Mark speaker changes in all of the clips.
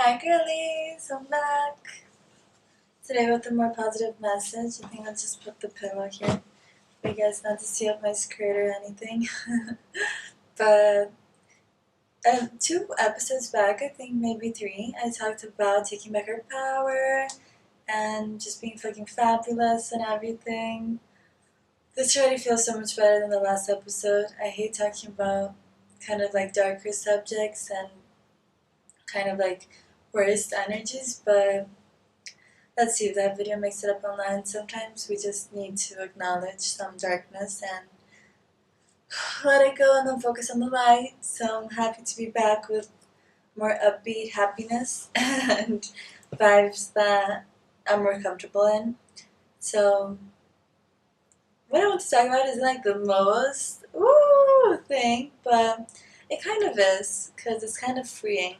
Speaker 1: Hi girlies, I'm back. Today with a more positive message. I think I'll just put the pillow here for you guys not to see up my skirt or anything. But 2 episodes back, I think maybe 3, I talked about taking back our power and just being fucking fabulous and everything. This already feels so much better than the last episode. I hate talking about kind of like darker subjects and kind of like worst energies, but let's see if that video makes it up online. Sometimes we just need to acknowledge some darkness and let it go and then focus on the light. So I'm happy to be back with more upbeat happiness and vibes that I'm more comfortable in. So what I want to talk about is like the most woo thing, but it kind of is because it's kind of freeing.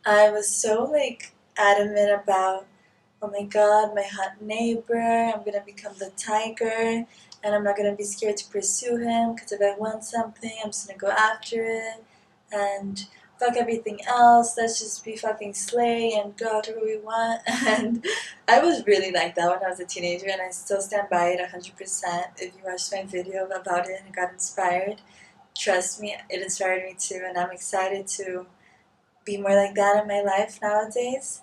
Speaker 1: I was so like adamant about, oh my god, my hot neighbor, I'm gonna become the tiger, and I'm not gonna be scared to pursue him, because if I want something, I'm just gonna go after it, and fuck everything else, let's just be fucking slay and go after what we want. And I was really like that when I was a teenager, and I still stand by it 100%. If you watched my video about it and got inspired, trust me, it inspired me too, and I'm excited to be more like that in my life nowadays.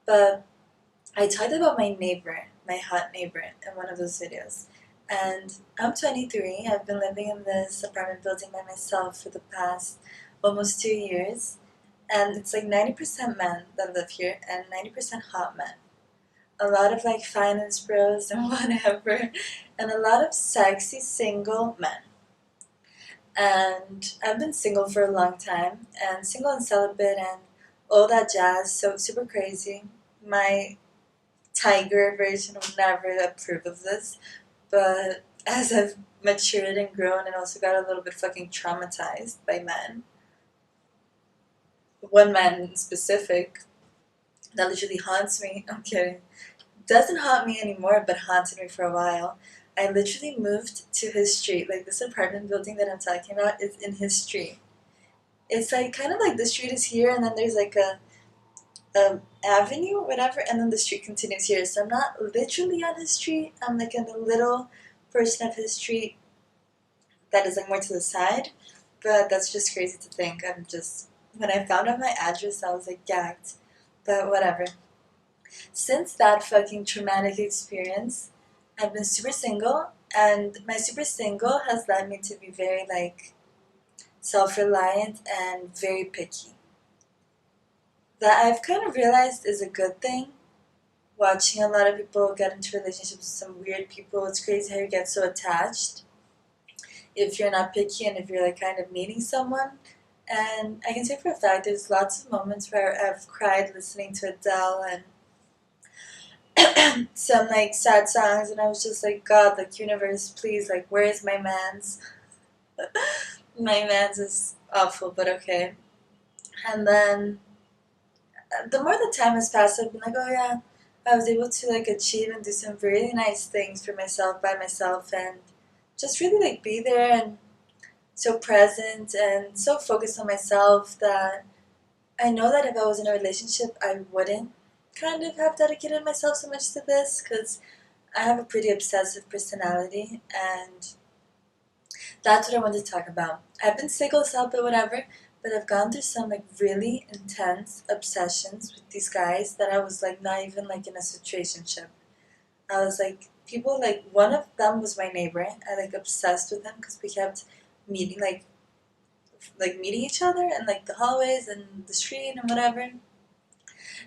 Speaker 1: But I talked about my neighbor, my hot neighbor, in one of those videos. And I'm 23. I've been living in this apartment building by myself for the past almost 2 years. And it's like 90% men that live here and 90% hot men. A lot of like finance bros and whatever. And a lot of sexy single men. And I've been single for a long time. And single and celibate and all that jazz. So super crazy. My tiger version would never approve of this, but as I've matured and grown and also got a little bit fucking traumatized by men, one man in specific that literally haunts me, I'm kidding, doesn't haunt me anymore but haunted me for a while. I literally moved to his street. Like, this apartment building that I'm talking about is in his street. It's like kind of like the street is here and then there's like a avenue, whatever, and then the street continues here. So I'm not literally on his street. I'm like in the little portion of his street that is like more to the side. But that's just crazy to think. I'm just, when I found out my address, I was like gagged. But whatever. Since that fucking traumatic experience, I've been super single, and my super single has led me to be very like self-reliant and very picky. That I've kind of realized is a good thing. Watching a lot of people get into relationships with some weird people, it's crazy how you get so attached if you're not picky and if you're like kind of needing someone. And I can say for a fact there's lots of moments where I've cried listening to Adele and some like sad songs, and I was just like, God, like universe, please, like where is my man's? My man's is awful, but okay. And then the more the time has passed, I've been like, oh yeah, I was able to like achieve and do some really nice things for myself by myself, and just really like be there and so present and so focused on myself that I know that if I was in a relationship, I wouldn't kind of have dedicated myself so much to this, because I have a pretty obsessive personality, and that's what I wanted to talk about. I've been single, celibate, whatever, but I've gone through some like really intense obsessions with these guys that I was like not even like in a situationship. I was like, people like, one of them was my neighbor. I like obsessed with him because we kept meeting like meeting each other in like the hallways and the street and whatever.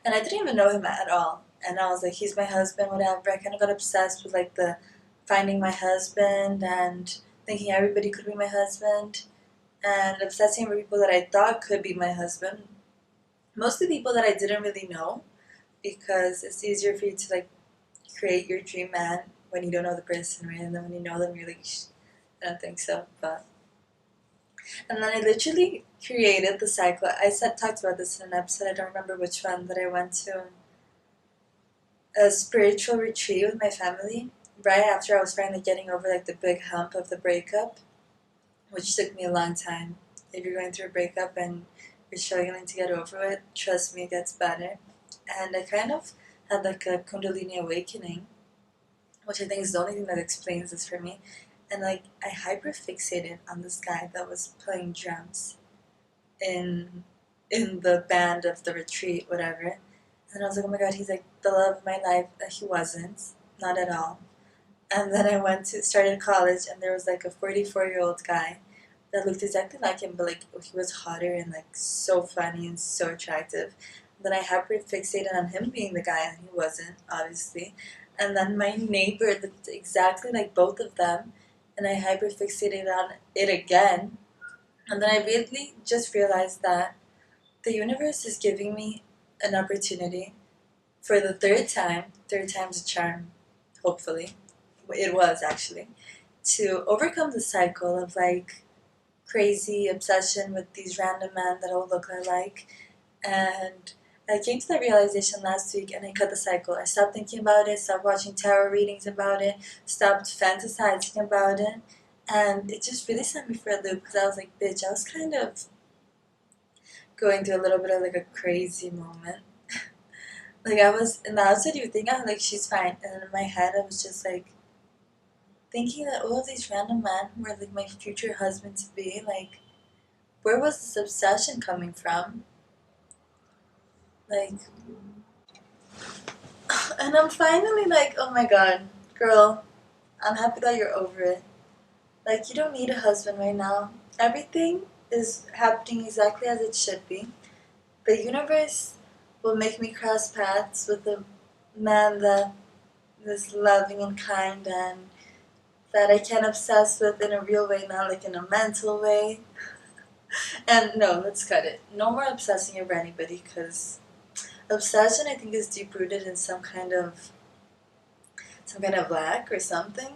Speaker 1: And I didn't even know him at all. And I was like, he's my husband, whatever. I kind of got obsessed with like the finding my husband and thinking everybody could be my husband, and obsessing over people that I thought could be my husband. Mostly people that I didn't really know, because it's easier for you to like create your dream man when you don't know the person, right? And then when you know them, you're like, I don't think so. But and then I literally created the cycle. I said talked about this in an episode. I don't remember which one, that I went to a spiritual retreat with my family right after I was finally getting over like the big hump of the breakup, which took me a long time. If you're going through a breakup and you're struggling to get over it, trust me, it gets better. And I kind of had like a Kundalini awakening, which I think is the only thing that explains this for me. And like I hyper fixated on this guy that was playing drums in the band of the retreat, whatever. And I was like, oh my god, he's like the love of my life. He wasn't, not at all. And then I started college, and there was like a 44-year-old guy that looked exactly like him, but like he was hotter and like so funny and so attractive. And then I hyper fixated on him being the guy, and he wasn't, obviously. And then my neighbor looked exactly like both of them, and I hyper fixated on it again. And then I really just realized that the universe is giving me an opportunity for the third time's a charm, hopefully. It was actually, to overcome the cycle of like crazy obsession with these random men that all look alike. And I came to that realization last week, and I cut the cycle. I stopped thinking about it, stopped watching tarot readings about it, stopped fantasizing about it, and it just really sent me for a loop because I was like, bitch, I was kind of going through a little bit of like a crazy moment. Like I was, in the outside you would think, oh, like she's fine, and in my head I was just like thinking that all of these random men who were like my future husband to be, like, where was this obsession coming from? Like, and I'm finally like, oh my god, girl, I'm happy that you're over it. Like, you don't need a husband right now. Everything is happening exactly as it should be. The universe will make me cross paths with a man that is loving and kind and that I can obsess with in a real way, not like in a mental way. And no, let's cut it. No more obsessing over anybody, because obsession, I think, is deep rooted in some kind of lack or something.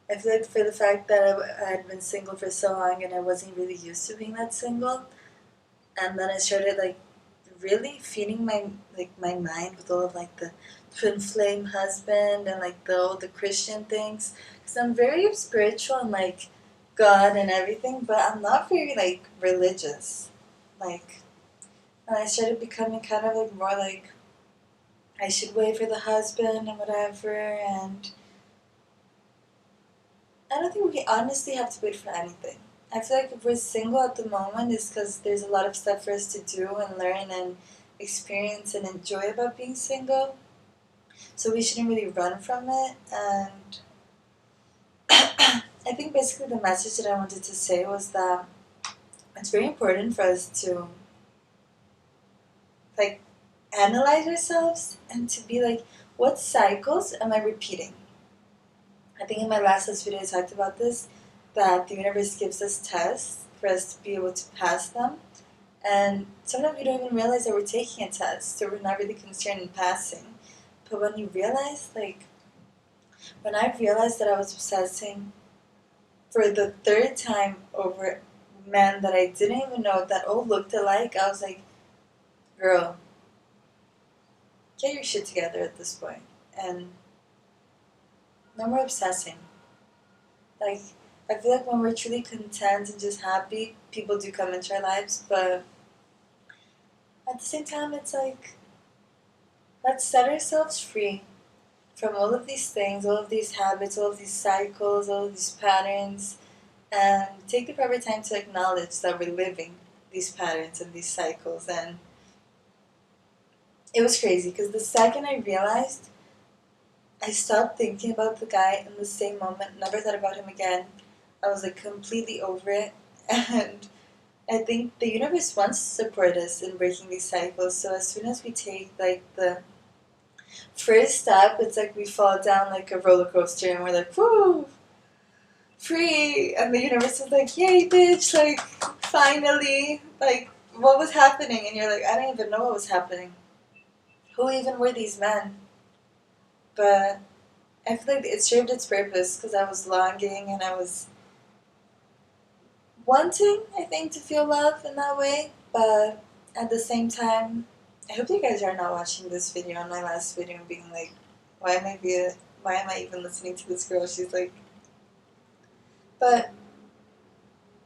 Speaker 1: I feel like for the fact that I had been single for so long and I wasn't really used to being that single, and then I started like really feeding my mind with all of like the twin flame husband and like all the Christian things, because I'm very spiritual and like God and everything, but I'm not very like religious. Like, and I started becoming kind of like more like I should wait for the husband and whatever, and I don't think we honestly have to wait for anything. I feel like if we're single at the moment, it's because there's a lot of stuff for us to do and learn and experience and enjoy about being single. So we shouldn't really run from it. And I think basically the message that I wanted to say was that it's very important for us to like analyze ourselves and to be like, what cycles am I repeating? I think in my last video I talked about this, that the universe gives us tests for us to be able to pass them. And sometimes we don't even realize that we're taking a test, so we're not really concerned in passing. But when you realize, like, when I realized that I was obsessing for the third time over men that I didn't even know that all looked alike, I was like, girl, get your shit together at this point. And no more obsessing. Like, I feel like when we're truly content and just happy, people do come into our lives, but at the same time, it's like, let's set ourselves free from all of these things, all of these habits, all of these cycles, all of these patterns, and take the proper time to acknowledge that we're living these patterns and these cycles. And it was crazy because the second I realized, I stopped thinking about the guy in the same moment, never thought about him again. I was like completely over it. And I think the universe wants to support us in breaking these cycles. So as soon as we take like the first step, it's like we fall down like a roller coaster and we're like, whoo, free. And the universe is like, yay, bitch, like finally. Like, what was happening? And you're like, I don't even know what was happening. Who even were these men? But I feel like it served its purpose because I was longing and I was wanting, I think, to feel love in that way. But at the same time, I hope you guys are not watching this video on my last video and being like, why am I even listening to this girl? She's like, but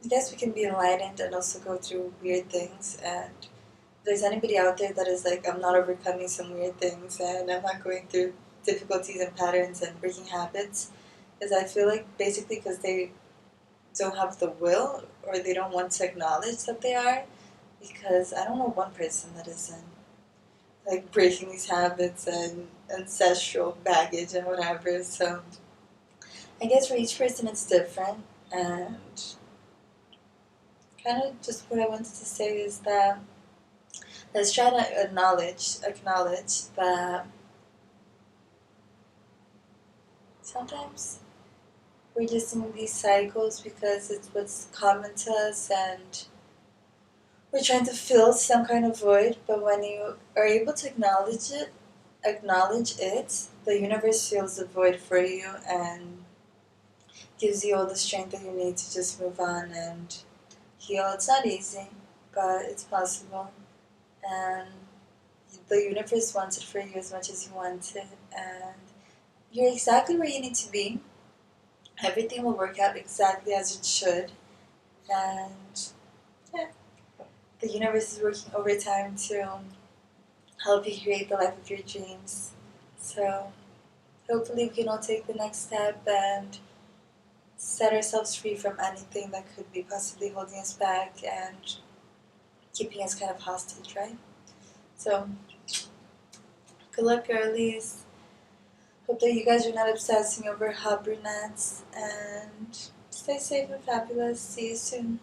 Speaker 1: I guess we can be enlightened and also go through weird things, and there's anybody out there that is like, I'm not overcoming some weird things and I'm not going through difficulties and patterns and breaking habits, is I feel like basically because they don't have the will or they don't want to acknowledge that they are. Because I don't know one person that isn't like breaking these habits and ancestral baggage and whatever. So I guess for each person it's different. And kind of just what I wanted to say is that let's try to acknowledge that sometimes we're just in these cycles because it's what's common to us and we're trying to fill some kind of void. But when you are able to acknowledge it, the universe fills the void for you and gives you all the strength that you need to just move on and heal. It's not easy, but it's possible. And the universe wants it for you as much as you want it. And you're exactly where you need to be. Everything will work out exactly as it should. And yeah, the universe is working overtime to help you create the life of your dreams. So hopefully we can all take the next step and set ourselves free from anything that could be possibly holding us back and keeping us kind of hostage, right? So good luck, girlies. Hope that you guys are not obsessing over hot brunettes and stay safe and fabulous. See you soon.